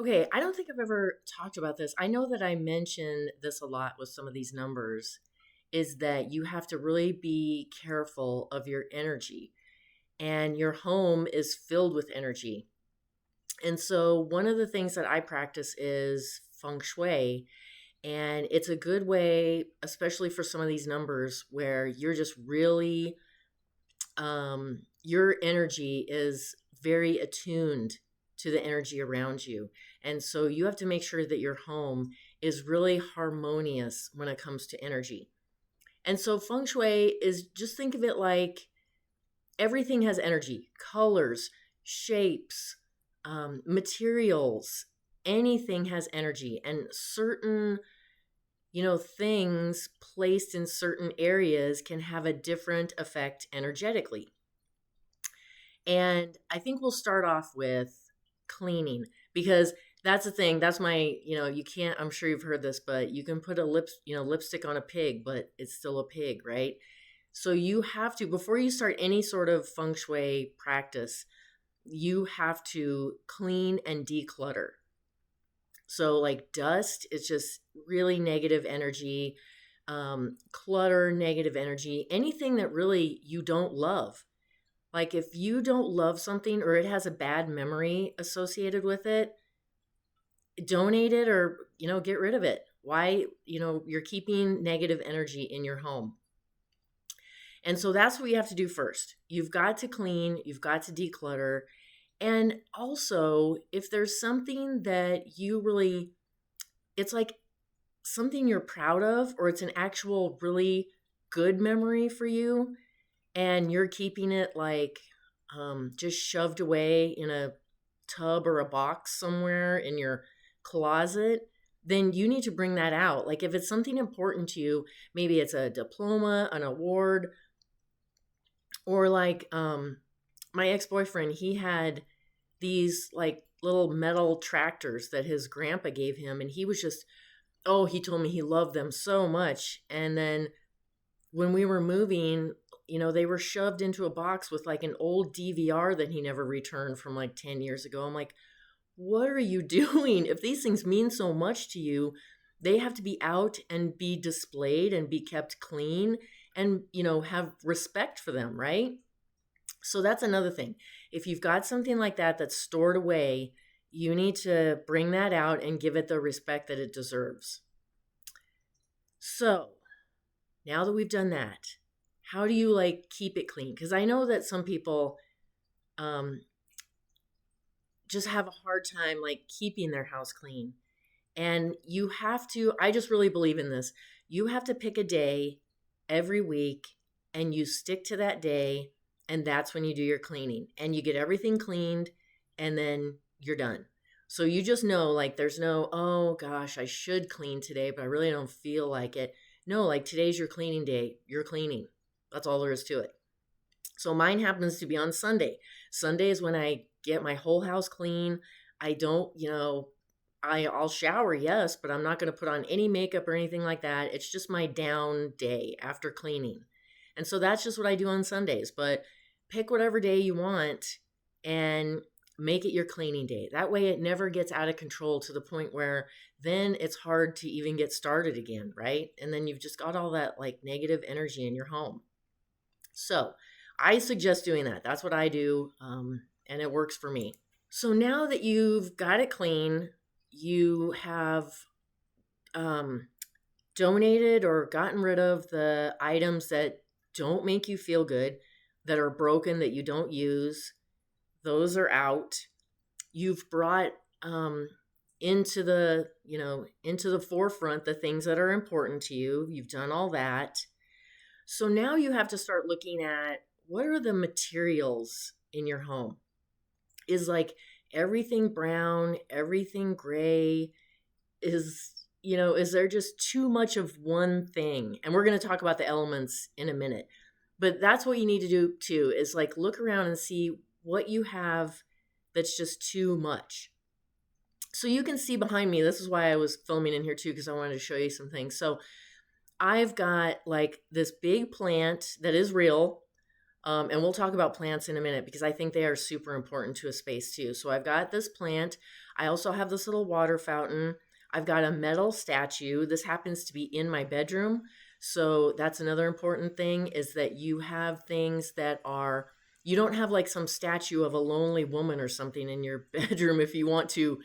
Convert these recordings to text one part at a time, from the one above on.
Okay, I don't think I've ever talked about this. I know that I mention this a lot with some of these numbers, is that you have to really be careful of your energy, and your home is filled with energy. And so, one of the things that I practice is Feng Shui, and it's a good way, especially for some of these numbers where you're just really, your energy is very attuned to the energy around you. And so you have to make sure that your home is really harmonious when it comes to energy. And so feng shui is, just think of it like everything has energy, colors, shapes, materials, anything has energy. And certain, things placed in certain areas can have a different effect energetically. And I think we'll start off with cleaning, because that's the thing. That's my, you can't, I'm sure you've heard this, but you can put a lipstick on a pig, but it's still a pig, right? So you have to, before you start any sort of feng shui practice, you have to clean and declutter. So, like dust, it's just really negative energy, clutter, negative energy, anything that really you don't love. Like if you don't love something or it has a bad memory associated with it, donate it or, get rid of it. Why, you're keeping negative energy in your home. And so that's what you have to do first. You've got to clean, you've got to declutter. And also, if there's something that you really, it's like something you're proud of, or it's an actual really good memory for you, and you're keeping it like just shoved away in a tub or a box somewhere in your closet, then you need to bring that out. Like if it's something important to you, maybe it's a diploma, an award, or like my ex-boyfriend, he had these like little metal tractors that his grandpa gave him, and he was just, oh, he told me he loved them so much. And then when we were moving, they were shoved into a box with like an old DVR that he never returned from like 10 years ago. I'm like, what are you doing? If these things mean so much to you, they have to be out and be displayed and be kept clean and, have respect for them, right? So that's another thing. If you've got something like that that's stored away, you need to bring that out and give it the respect that it deserves. So, now that we've done that, how do you like keep it clean? Because I know that some people um, just have a hard time like keeping their house clean. And you have to, I just really believe in this. You have to pick a day every week and you stick to that day. And that's when you do your cleaning and you get everything cleaned and then you're done. So you just know, like, there's no, oh gosh, I should clean today, but I really don't feel like it. No, like today's your cleaning day. You're cleaning. That's all there is to it. So mine happens to be on Sunday. Sunday is when I get my whole house clean. I don't, I'll shower, yes, but I'm not going to put on any makeup or anything like that. It's just my down day after cleaning. And so that's just what I do on Sundays. But pick whatever day you want and make it your cleaning day. That way it never gets out of control to the point where then it's hard to even get started again, right? And then you've just got all that like negative energy in your home. So I suggest doing that. That's what I do, and it works for me. So now that you've got it clean, you have um, donated or gotten rid of the items that don't make you feel good, that are broken, that you don't use. Those are out. You've brought into the into the forefront the things that are important to you. You've done all that. So now you have to start looking at what are the materials in your home. Is like everything brown, everything gray? Is there just too much of one thing? And we're going to talk about the elements in a minute. But that's what you need to do too, is like look around and see what you have that's just too much. So you can see behind me, this is why I was filming in here too, because I wanted to show you some things. So I've got like this big plant that is real. And we'll talk about plants in a minute because I think they are super important to a space too. So I've got this plant. I also have this little water fountain. I've got a metal statue. This happens to be in my bedroom. So that's another important thing is that you have things that are, you don't have like some statue of a lonely woman or something in your bedroom if you want to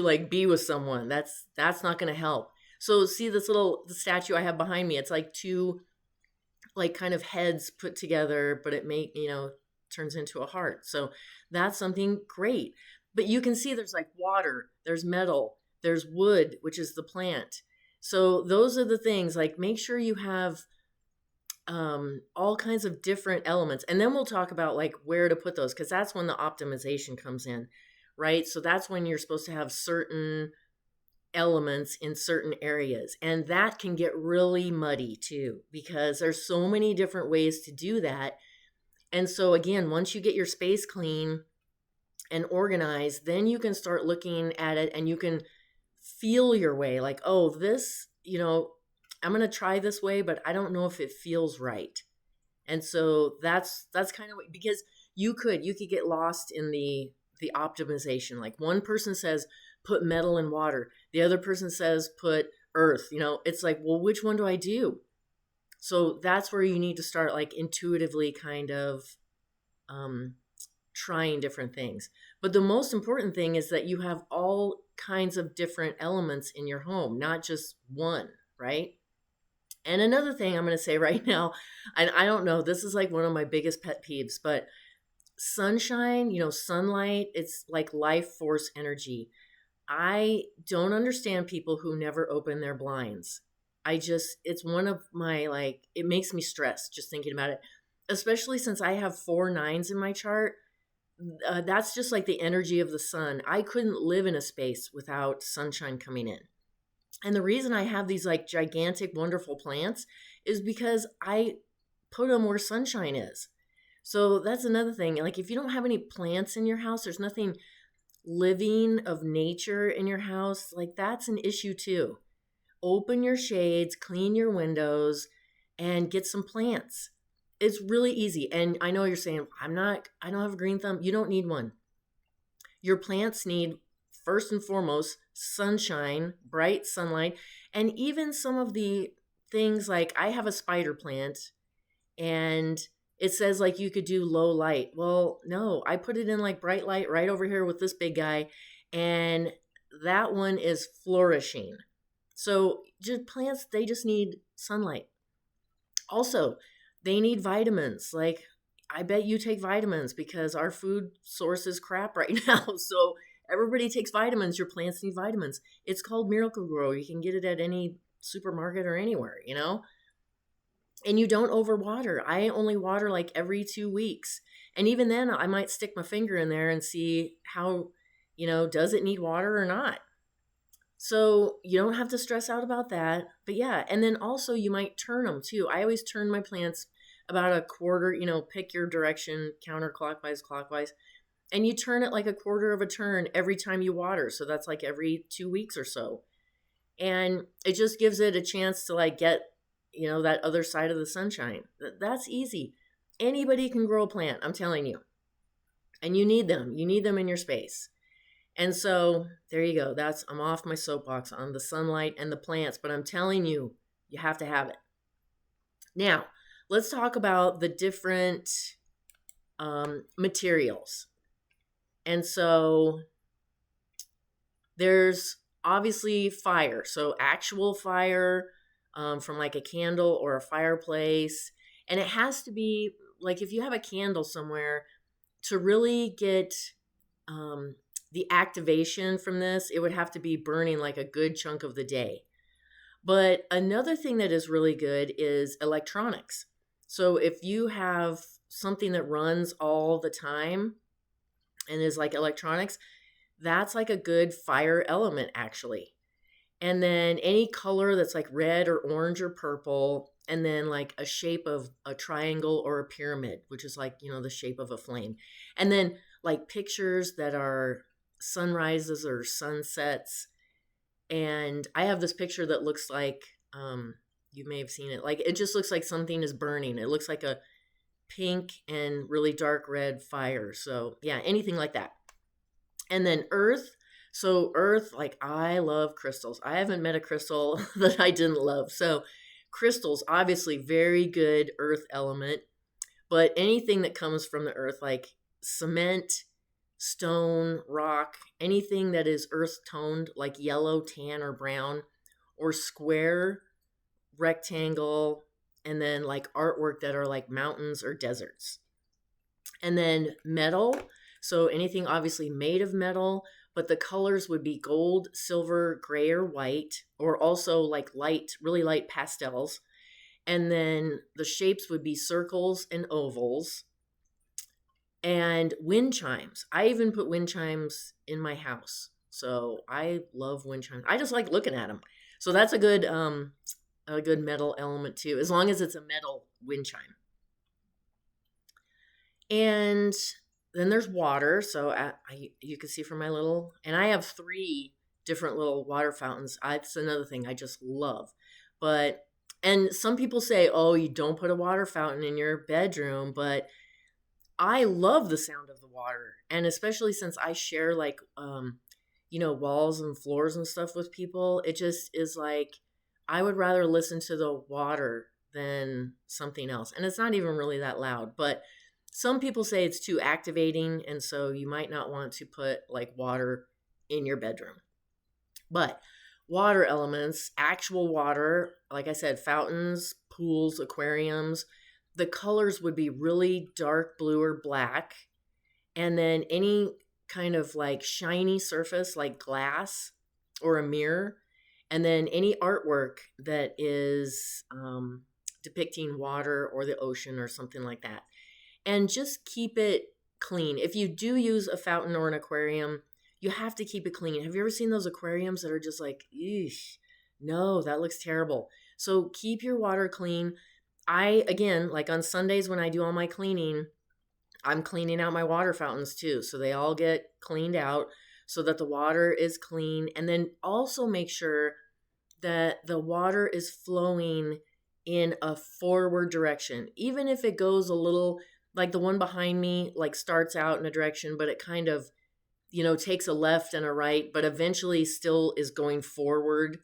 like be with someone. That's not going to help. So see this little the statue I have behind me. It's like two like kind of heads put together, but it turns into a heart. So that's something great. But you can see there's like water, there's metal, there's wood, which is the plant. So those are the things, like make sure you have all kinds of different elements. And then we'll talk about like where to put those, because that's when the optimization comes in, right? So that's when you're supposed to have certain elements in certain areas. And that can get really muddy too, because there's so many different ways to do that. And so again, once you get your space clean and organized, then you can start looking at it and you can feel your way like, oh, this, I'm going to try this way, but I don't know if it feels right. And so that's kind of because you could get lost in the optimization. Like one person says, put metal in water. The other person says, put earth. It's like, well, which one do I do? So that's where you need to start like intuitively kind of trying different things. But the most important thing is that you have all kinds of different elements in your home, not just one, right? And another thing I'm going to say right now, and I don't know, this is like one of my biggest pet peeves, but sunshine, sunlight, it's like life force energy. I don't understand people who never open their blinds. It's one of my, like, it makes me stress just thinking about it, especially since I have 4 9s in my chart. That's just like the energy of the sun. I couldn't live in a space without sunshine coming in. And the reason I have these like gigantic, wonderful plants is because I put them where sunshine is. So that's another thing. Like if you don't have any plants in your house, there's nothing living of nature in your house, like that's an issue too. Open your shades, clean your windows, and get some plants. It's really easy. And I know you're saying, I don't have a green thumb. You don't need one. Your plants need, first and foremost, sunshine, bright sunlight, and even some of the things like I have a spider plant and it says like you could do low light. Well, no, I put it in like bright light right over here with this big guy, and that one is flourishing. So just plants, they just need sunlight. Also, they need vitamins. Like I bet you take vitamins because our food source is crap right now. So everybody takes vitamins. Your plants need vitamins. It's called Miracle Grow. You can get it at any supermarket or anywhere, And you don't overwater. I only water like every 2 weeks. And even then, I might stick my finger in there and see how, does it need water or not? So you don't have to stress out about that. But yeah, and then also you might turn them too. I always turn my plants about a quarter, pick your direction, counterclockwise, clockwise. And you turn it like a quarter of a turn every time you water. So that's like every 2 weeks or so. And it just gives it a chance to like get, that other side of the sunshine. That's easy. Anybody can grow a plant, I'm telling you. And you need them. You need them in your space. And so there you go. I'm off my soapbox on the sunlight and the plants, but I'm telling you, you have to have it. Now, let's talk about the different materials. And so there's obviously fire. So actual fire from like a candle or a fireplace. And it has to be like if you have a candle somewhere, to really get the activation from this, it would have to be burning like a good chunk of the day. But another thing that is really good is electronics. So if you have something that runs all the time and is like electronics, that's like a good fire element actually. And then any color that's like red or orange or purple, and then like a shape of a triangle or a pyramid, which is like, the shape of a flame. And then like pictures that are sunrises or sunsets. And I have this picture that looks like, you may have seen it. Like it just looks like something is burning. It looks like pink and really dark red fire. So yeah, anything like that. And then earth. So earth, like I love crystals. I haven't met a crystal that I didn't love. So crystals, obviously very good earth element, but anything that comes from the earth, like cement, stone, rock, anything that is earth toned, like yellow, tan, or brown, or square, rectangle, and then like artwork that are like mountains or deserts. And then metal. So anything obviously made of metal, but the colors would be gold, silver, gray, or white, or also like light, really light pastels. And then the shapes would be circles and ovals. And wind chimes. I even put wind chimes in my house. So I love wind chimes. I just like looking at them. So that's a good metal element too, as long as it's a metal wind chime. And then there's water. So you can see from my little, and I have 3 different little water fountains. That's another thing I just love. And some people say, oh, you don't put a water fountain in your bedroom, but I love the sound of the water. And especially since I share like, walls and floors and stuff with people, it just is like, I would rather listen to the water than something else. And it's not even really that loud, but some people say it's too activating. And so you might not want to put like water in your bedroom. But water elements, actual water, like I said, fountains, pools, aquariums, the colors would be really dark blue or black. And then any kind of like shiny surface like glass or a mirror. And then any artwork that is depicting water or the ocean or something like that. And just keep it clean. If you do use a fountain or an aquarium, you have to keep it clean. Have you ever seen those aquariums that are just like, eesh, no, that looks terrible. So keep your water clean. Again, like on Sundays when I do all my cleaning, I'm cleaning out my water fountains too. So they all get cleaned out so that the water is clean. And then also make sure that the water is flowing in a forward direction. Even if it goes a little, like the one behind me, like starts out in a direction, but it kind of, takes a left and a right, but eventually still is going forward.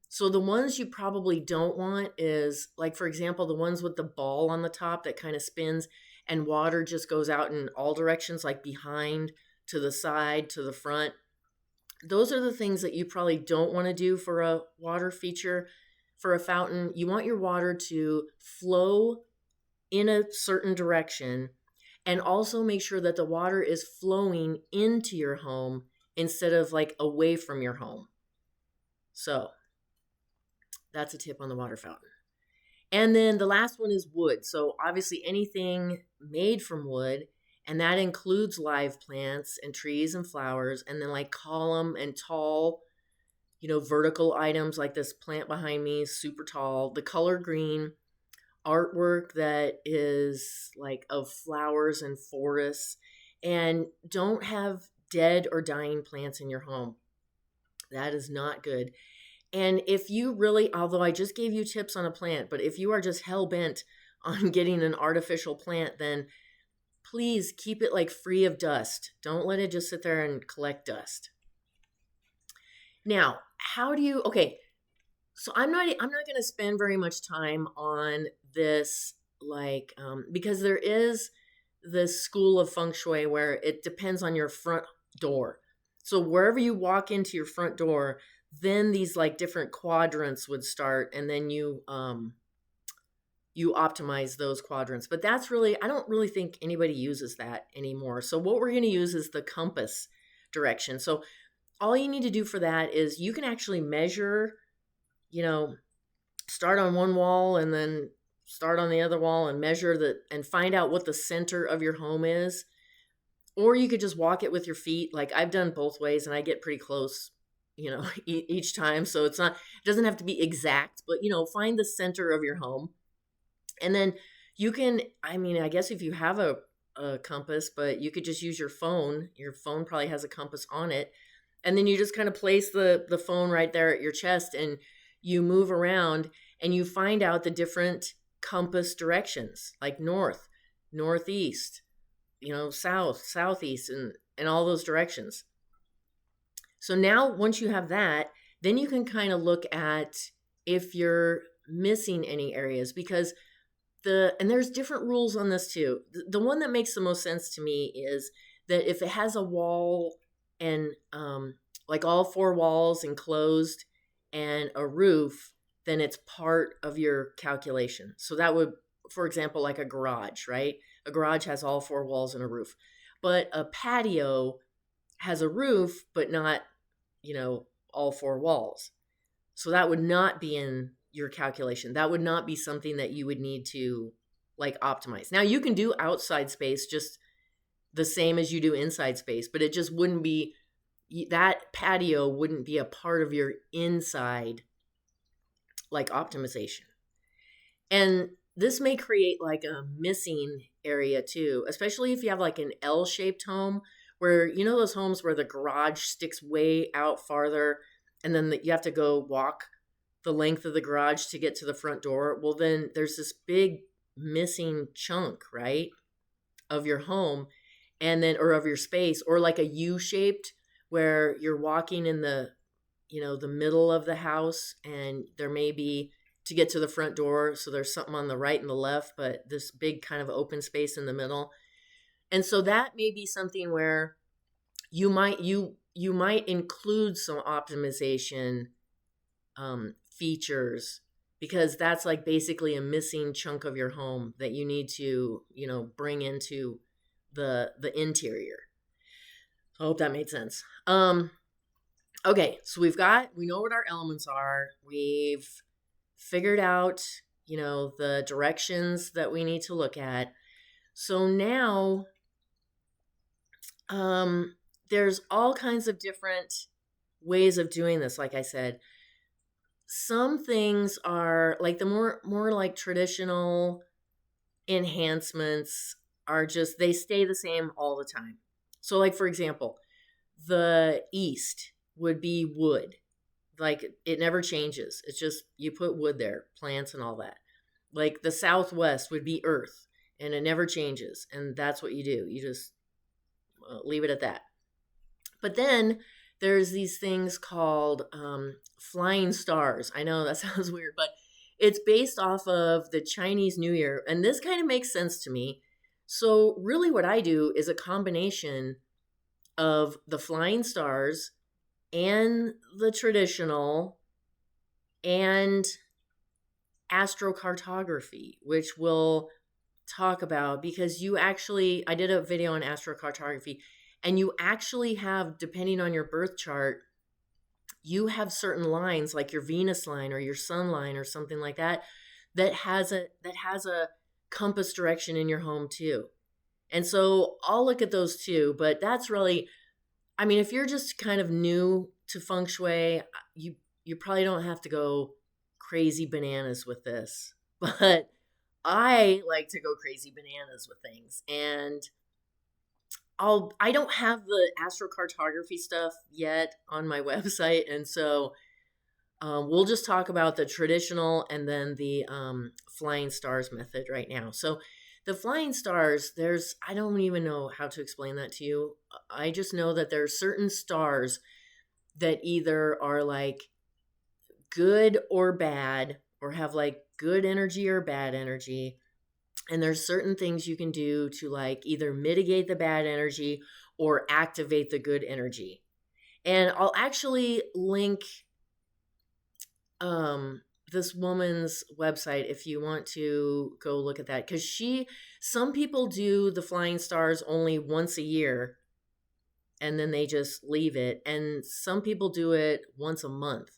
So the ones you probably don't want is, like, for example, the ones with the ball on the top that kind of spins and water just goes out in all directions, like behind, to the side, to the front. Those are the things that you probably don't want to do for a water feature. For a fountain, you want your water to flow in a certain direction, and also make sure that the water is flowing into your home instead of like away from your home. So that's a tip on the water fountain. And then the last one is wood. So obviously anything made from wood, and that includes live plants and trees and flowers, and then like column and tall, vertical items like this plant behind me, super tall, the color green, artwork that is like of flowers and forests, and don't have dead or dying plants in your home. That is not good. And if you really, although I just gave you tips on a plant, but if you are just hell bent on getting an artificial plant, then please keep it like free of dust. Don't let it just sit there and collect dust. Now, okay, so I'm not going to spend very much time on this, like, because there is this school of Feng Shui where it depends on your front door. So wherever you walk into your front door, then these like different quadrants would start, and then you optimize those quadrants. But that's really, I don't really think anybody uses that anymore. So what we're going to use is the compass direction. So all you need to do for that is you can actually measure, start on one wall and then start on the other wall and measure and find out what the center of your home is. Or you could just walk it with your feet. Like I've done both ways and I get pretty close, each time. So it doesn't have to be exact, but, find the center of your home. And then you can, I guess if you have a compass, but you could just use your phone. Your phone probably has a compass on it. And then you just kind of place the phone right there at your chest and you move around and you find out the different compass directions, like north, northeast, south, southeast, and all those directions. So now once you have that, then you can kind of look at if you're missing any areas, because and there's different rules on this too. The one that makes the most sense to me is that if it has a wall and like all four walls enclosed and a roof, then it's part of your calculation. So that would, for example, like a garage, right? A garage has all four walls and a roof. But a patio has a roof, but not, all four walls. So that would not be in your calculation. That would not be something that you would need to like optimize. Now you can do outside space just the same as you do inside space, but it just wouldn't be, that patio wouldn't be a part of your inside like optimization. And this may create like a missing area too, especially if you have like an L-shaped home where, those homes where the garage sticks way out farther and then you have to go walk the length of the garage to get to the front door. Well, then there's this big missing chunk, right, of your home and then, or of your space, or like a U-shaped where you're walking in the, the middle of the house and there may be to get to the front door. So there's something on the right and the left, but this big kind of open space in the middle. And so that may be something where you might include some optimization features, because that's like basically a missing chunk of your home that you need to, bring into the interior. I hope that made sense. Okay, so we know what our elements are. We've figured out, the directions that we need to look at. So now, there's all kinds of different ways of doing this. Like I said, some things are like the more like traditional enhancements are just, they stay the same all the time. So like, for example, the east would be wood. Like it never changes. It's just, you put wood there, plants and all that. Like the southwest would be earth and it never changes. And that's what you do. You just leave it at that. But then there's these things called flying stars. I know that sounds weird, but it's based off of the Chinese New Year. And this kind of makes sense to me. So really what I do is a combination of the flying stars and the traditional and astrocartography, which we'll talk about, because I did a video on astrocartography, and you actually have, depending on your birth chart, you have certain lines like your Venus line or your sun line or something like that that has a compass direction in your home too. And so I'll look at those too, but that's really, I mean, if you're just kind of new to Feng Shui, you probably don't have to go crazy bananas with this. But I like to go crazy bananas with things. And I don't have the astrocartography stuff yet on my website. And so we'll just talk about the traditional and then the flying stars method right now. So the flying stars, I don't even know how to explain that to you. I just know that there are certain stars that either are like good or bad, or have like good energy or bad energy. And there's certain things you can do to like either mitigate the bad energy or activate the good energy. And I'll actually link this woman's website if you want to go look at that, because some people do the flying stars only once a year and then they just leave it, and some people do it once a month.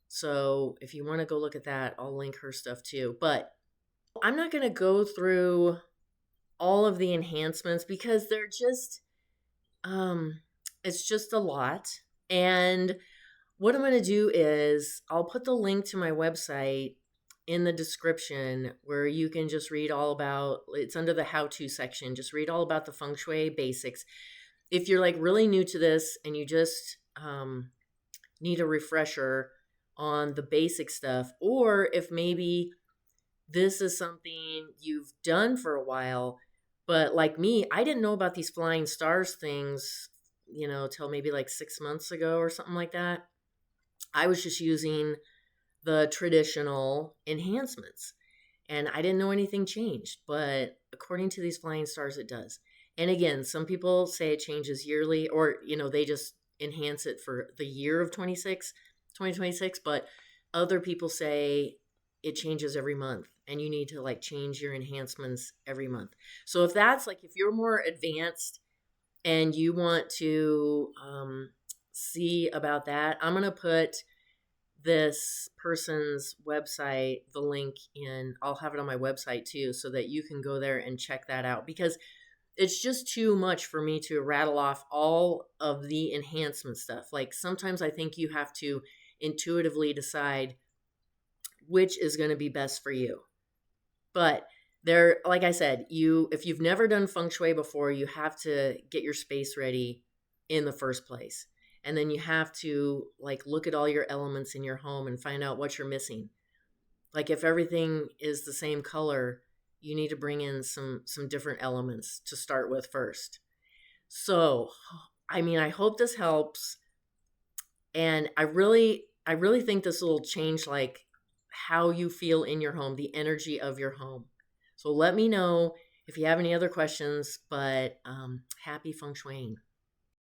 So if you want to go look at that, I'll link her stuff too. But I'm not going to go through all of the enhancements because they're just it's just a lot. And what I'm going to do is I'll put the link to my website in the description where you can just read all about, it's under the how-to section, just read all about the Feng Shui basics. If you're like really new to this and you just need a refresher on the basic stuff, or if maybe this is something you've done for a while, But like me, I didn't know about these flying stars things, till maybe like 6 months ago or something like that. I was just using the traditional enhancements and I didn't know anything changed. But according to these flying stars, it does. And again, some people say it changes yearly or, they just enhance it for the year of 2026. But other people say it changes every month and you need to like change your enhancements every month. So if that's like, if you're more advanced and you want to see about that, I'm going to put this person's website, the link in, I'll have it on my website too, so that you can go there and check that out because it's just too much for me to rattle off all of the enhancement stuff. Like sometimes I think you have to intuitively decide which is going to be best for you. But there, like I said, if you've never done feng shui before, you have to get your space ready in the first place. And then you have to like look at all your elements in your home and find out what you're missing. Like if everything is the same color, you need to bring in some different elements to start with first. So, I mean, I hope this helps. And I really think this will change like how you feel in your home, the energy of your home. So let me know if you have any other questions, but happy feng shuiing.